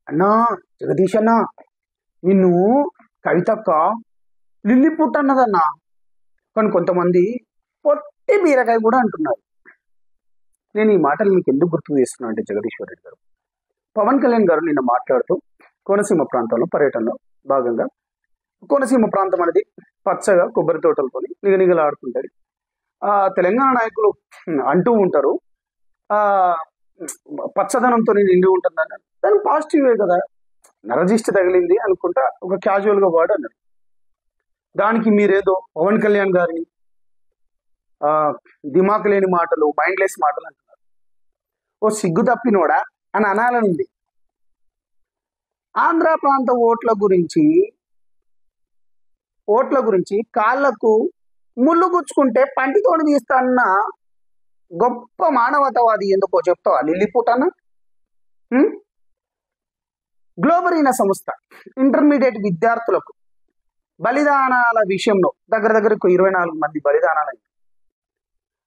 అన్నా జగదీష్ అన్నా, నిన్ను కవితక్క లిల్లీ పుట్ అన్నదన్నా. కానీ కొంతమంది పొట్టి బీరకాయ కూడా అంటున్నారు. నేను ఈ మాటలు మీకు ఎందుకు గుర్తు చేస్తున్నా అంటే, జగదీశ్వర్ రెడ్డి గారు, పవన్ కళ్యాణ్ గారు నిన్న మాట్లాడుతూ కోనసీమ ప్రాంతంలో పర్యటనలో భాగంగా, కోనసీమ ప్రాంతం అనేది పచ్చగా కొబ్బరి తోటలతో నిగనిగలాడుతుంటది. తెలంగాణ నాయకులు అంటూ ఉంటారు, ఆ పచ్చదనంతో నిండి ఉంటుందని. దాని పాజిటివే కదా, నరజిష్టి తగిలింది అనుకుంటా ఒక క్యాజువల్ గా వర్డ్ అన్నారు. దానికి మీరేదో పవన్ కళ్యాణ్ గారిని దిమాక్ లేని మాటలు, మైండ్లెస్ మాటలు అంటున్నారు. ఓ సిగ్గు తప్పినోడా అని అనాలనుంది. ఆంధ్ర ప్రాంత ఓట్ల గురించి కాళ్లకు ముళ్ళు గుచ్చుకుంటే పంటితోని తీస్తాన్న గొప్ప మానవతావాది ఎందుకో చెప్తావా లిల్లీపుట్ అన్న? గ్లోబరీనా సంస్థ ఇంటర్మీడియట్ విద్యార్థులకు బలిదానాల విషయంలో దగ్గరకు 24 మంది బలిదానాలు.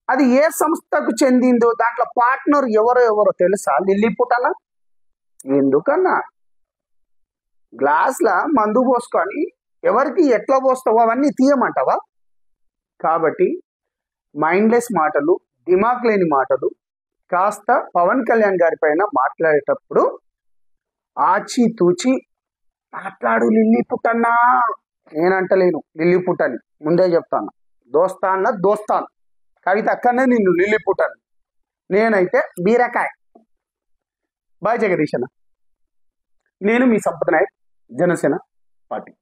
అది ఏ సంస్థకు చెందిందో, దాంట్లో పార్ట్నర్ ఎవరో తెలుసా లిల్లీపుట్ అన్న? ఎందుకన్నా గ్లాస్ల మందు పోసుకొని ఎవరికి ఎట్లా పోస్తావో అవన్నీ తీయమంటావా? కాబట్టి మైండ్లెస్ మాటలు, దిమాక్ లేని మాటలు కాస్త పవన్ కళ్యాణ్ గారి పైన మాట్లాడేటప్పుడు ఆచితూచి మాట్లాడు లిల్లీపుట్ అన్నా. నేనంటలేను లిల్లీపుట్ అని, ముందే చెప్తాను. దోస్తాను కవిత అక్కడనే నిన్ను లిల్లీపుట్ అని, నేనైతే బీరకాయ. బాయ్ జగదీష్ అన్న. నేను మీ సంపద నాయక్, జనసేన పార్టీ.